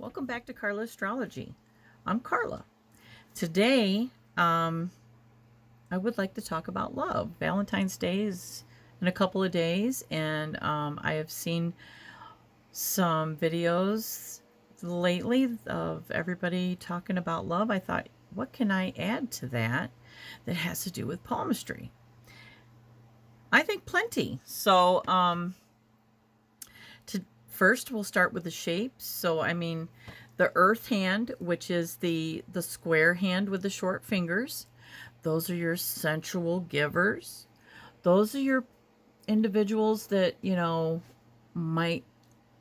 Welcome back to Carla Astrology. I'm Carla. Today, I would like to talk about love. Valentine's Day is in a couple of days, and I have seen some videos lately of everybody talking about love. I thought, what can I add to that that has to do with palmistry? I think plenty. First, we'll start with the shapes. The earth hand, which is the square hand with the short fingers, those are your sensual givers. Those are your individuals that, might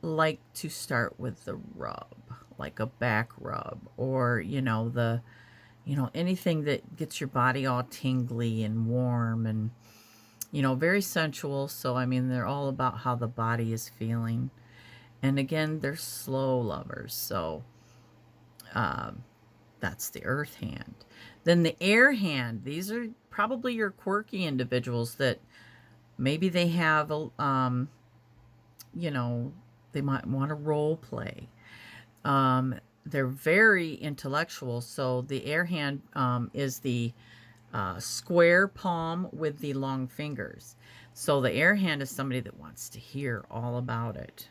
like to start with the rub, like a back rub, or, anything that gets your body all tingly and warm and, very sensual. So, they're all about how the body is feeling. And again, they're slow lovers. So that's the earth hand. Then the air hand, these are probably your quirky individuals that maybe they have, you know, they might want to role play. They're very intellectual. So the air hand is the square palm with the long fingers. So the air hand is somebody that wants to hear all about it.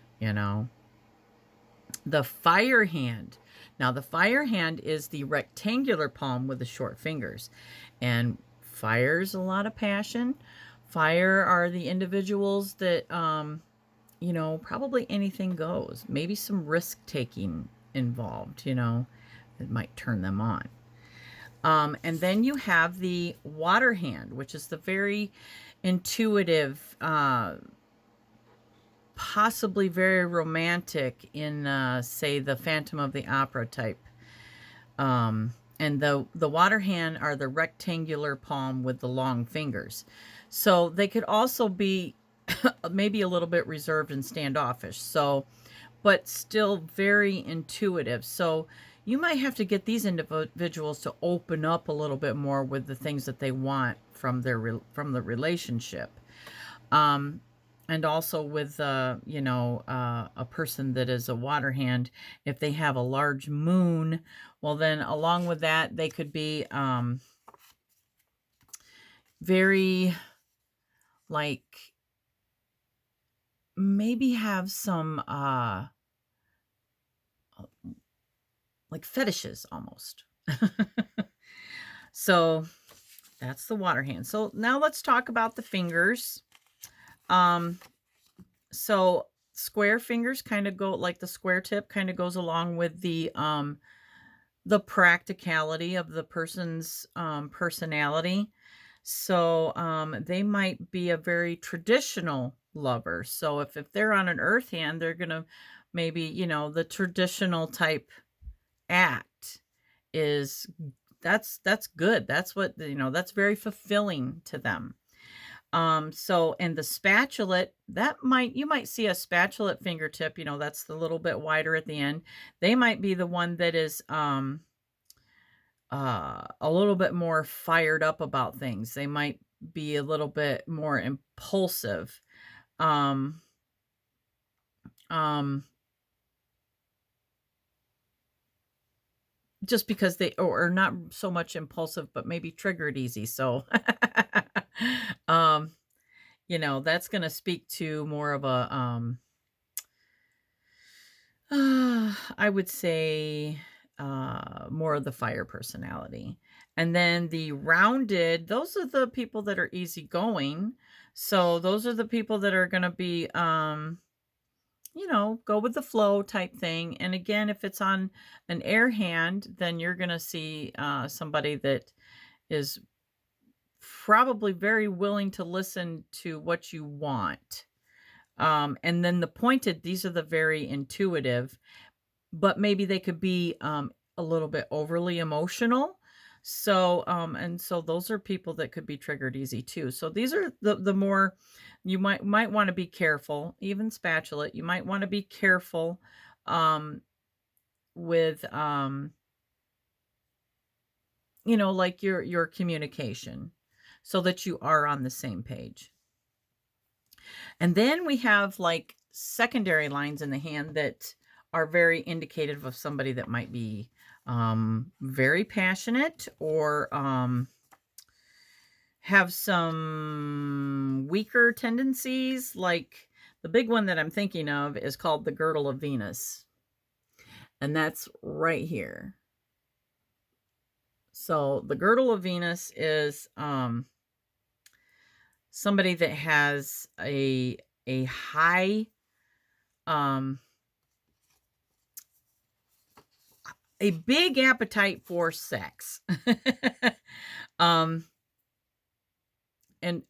The fire hand. Now, the fire hand is the rectangular palm with the short fingers. And fire's a lot of passion. Fire are the individuals that, probably anything goes. Maybe some risk taking involved, that might turn them on. And then you have the water hand, which is the very intuitive, possibly very romantic in, say, the Phantom of the Opera type. And the water hand are the rectangular palm with the long fingers. So they could also be maybe a little bit reserved and standoffish. So, but still very intuitive. So you might have to get these individuals to open up a little bit more with the things that they want from the relationship. And also with, a person that is a water hand, if they have a large moon, well, then along with that, they could be very, like, maybe have some, like fetishes almost. So that's the water hand. So now let's talk about the fingers. So square fingers kind of go, like the square tip kind of goes along with the practicality of the person's personality. So they might be a very traditional lover. So if they're on an earth hand, they're gonna maybe, the traditional type act is that's good. That's what, that's very fulfilling to them. So, and the spatulate, you might see a spatulate fingertip, that's the little bit wider at the end. They might be the one that is, a little bit more fired up about things. They might be a little bit more impulsive. Um, um, just because they, or not so much impulsive, but maybe triggered easy. So, um, that's going to speak to more of a, I would say, more of the fire personality. And then the rounded, those are the people that are easygoing. So those are the people that are going to be, go with the flow type thing. And again, if it's on an air hand, then you're going to see somebody that is probably very willing to listen to what you want. And then the pointed, these are the very intuitive, but maybe they could be a little bit overly emotional. So, and so those are people that could be triggered easy too. So these are the more you might want to be careful. Even spatulate, you might want to be careful with like your communication, so that you are on the same page. And then we have like secondary lines in the hand that are very indicative of somebody that might be very passionate or have some weaker tendencies. Like the big one that I'm thinking of is called the girdle of Venus, and that's right here. So the girdle of Venus is somebody that has a high um a big appetite for sex. um and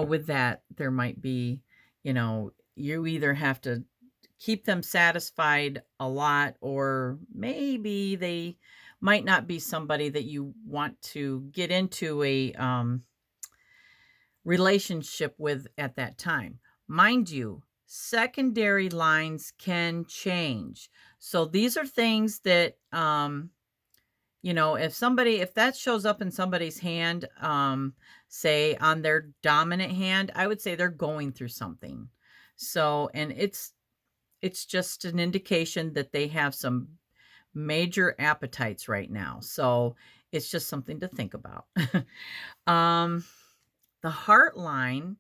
with that there might be, you either have to keep them satisfied a lot, or maybe they might not be somebody that you want to get into a relationship with at that time. Mind you, secondary lines can change. So these are things that if that shows up in somebody's hand, say on their dominant hand, I would say they're going through something. So, and it's just an indication that they have some major appetites right now. So, it's just something to think about. um, the heart line,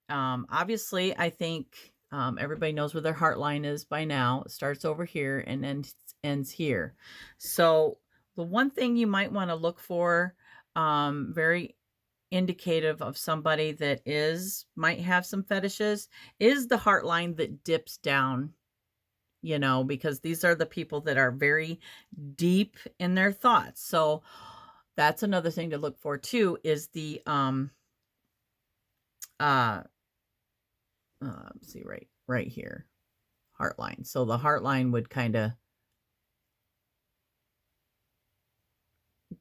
obviously, I think everybody knows where their heart line is by now. It starts over here and then ends here. So, the one thing you might want to look for, very indicative of somebody that might have some fetishes, is the heart line that dips down, because these are the people that are very deep in their thoughts. So that's another thing to look for too, is the uh see, right here, heart line. So the heart line would kind of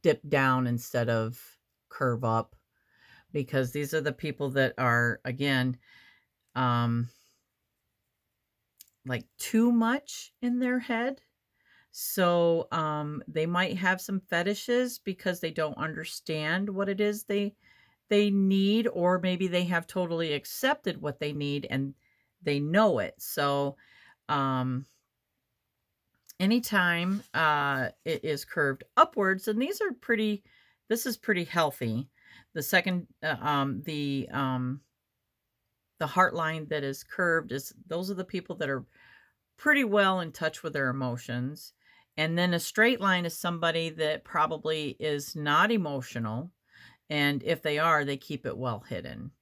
dip down instead of curve up, because these are the people that are, again, like too much in their head. So they might have some fetishes because they don't understand what it is they need, or maybe they have totally accepted what they need and they know it. So anytime it is curved upwards, and this is pretty healthy. The second the heart line that is curved, those are the people that are pretty well in touch with their emotions. And then a straight line is somebody that probably is not emotional, and if they are, they keep it well hidden.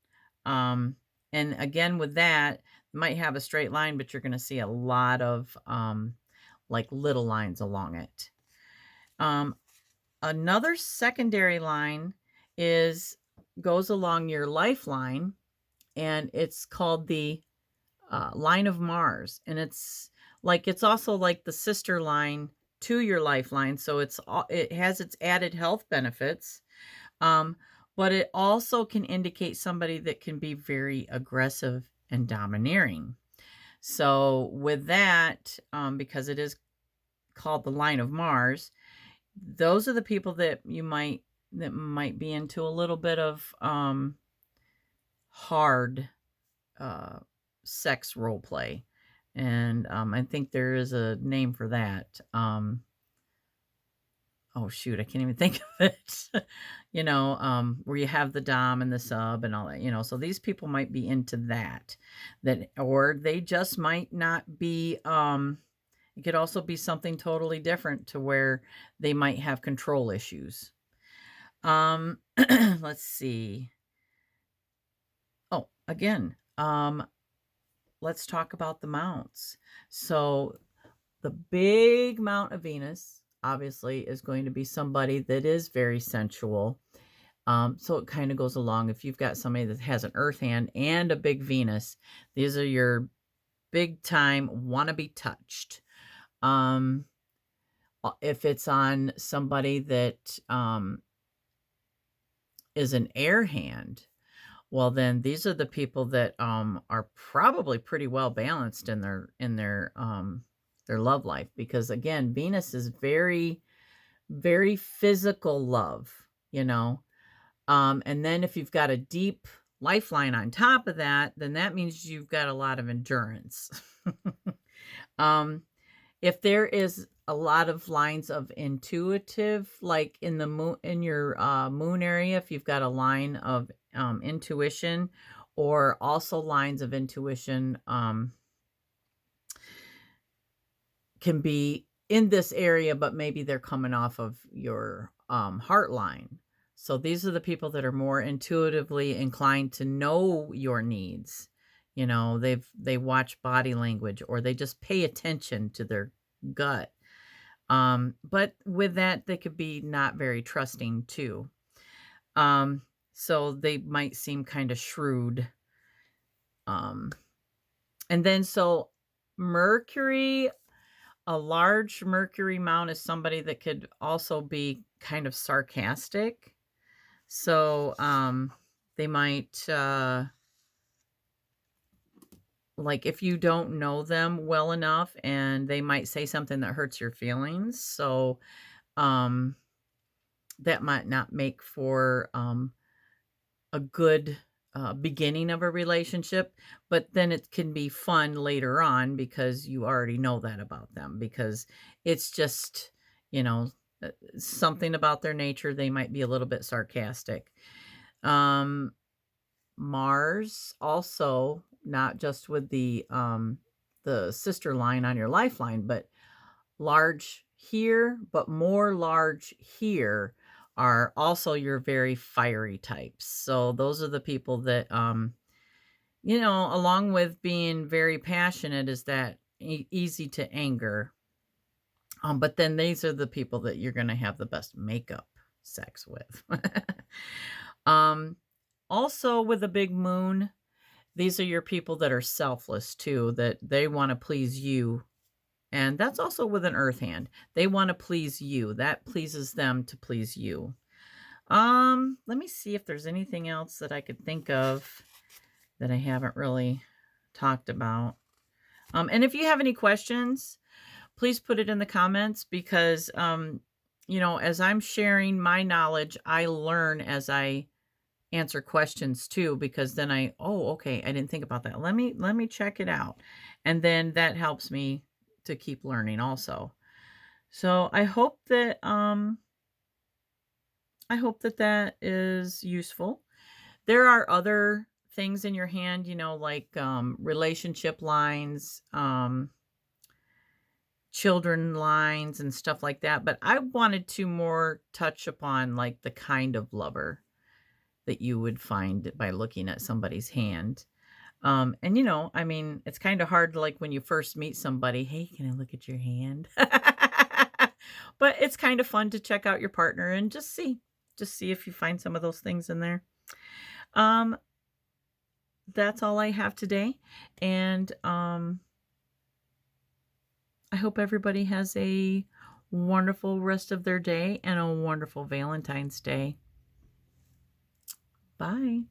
um and again, with that, you might have a straight line, but you're going to see a lot of like little lines along it. Another secondary line goes along your lifeline, and it's called the line of Mars, and it's also like the sister line to your lifeline. So it has its added health benefits, but it also can indicate somebody that can be very aggressive and domineering. So with that, because it is called the line of Mars, those are the people that might be into a little bit of hard sex role play. And I think there is a name for that. Oh shoot, I can't even think of it. Where you have the dom and the sub and all that. So these people might be into that, or they just might not be. It could also be something totally different, to where they might have control issues. Let's see. Oh, again, let's talk about the mounts. So the big mount of Venus, obviously, is going to be somebody that is very sensual. So it kind of goes along. If you've got somebody that has an earth hand and a big Venus, these are your big time want to be touched. If it's on somebody that is an air hand, well, then these are the people that are probably pretty well balanced in their love life, because again, Venus is very, very physical love, and then if you've got a deep lifeline on top of that, then that means you've got a lot of endurance. If there is a lot of lines of intuitive, like in the moon, in your moon area, if you've got a line of intuition, or also lines of intuition can be in this area, but maybe they're coming off of your heart line. So these are the people that are more intuitively inclined to know your needs. You know, they watch body language, or they just pay attention to their gut. But with that, they could be not very trusting too. So they might seem kind of shrewd. Um, and then so Mercury, a large Mercury mount is somebody that could also be kind of sarcastic. So they might like, if you don't know them well enough, and they might say something that hurts your feelings. So um that might not make for a good beginning of a relationship, but then it can be fun later on because you already know that about them, because it's just, you know, something about their nature. They might be a little bit sarcastic. Um, Mars also, not just with the sister line on your lifeline, but large here, but more large here, are also your very fiery types. So those are the people that, you know, along with being very passionate, is that easy to anger. But then these are the people that you're going to have the best makeup sex with. um, Also, with a big moon, these are your people that are selfless too, that they want to please you. And that's also with an earth hand. They want to please you. That pleases them to please you. Let me see if there's anything else that I could think of that I haven't really talked about. And if you have any questions, please put it in the comments, because you know, as I'm sharing my knowledge, I learn as I answer questions too, because then oh, okay, I didn't think about that. Let me check it out. And then that helps me to keep learning also. So I hope that that is useful. There are other things in your hand, you know, like relationship lines, children lines, and stuff like that. But I wanted to more touch upon like the kind of lover that you would find by looking at somebody's hand. And you know, I mean, it's kind of hard, like when you first meet somebody, hey, can I look at your hand? But it's kind of fun to check out your partner and just see if you find some of those things in there. Um, that's all I have today. And I hope everybody has a wonderful rest of their day and a wonderful Valentine's Day. Bye.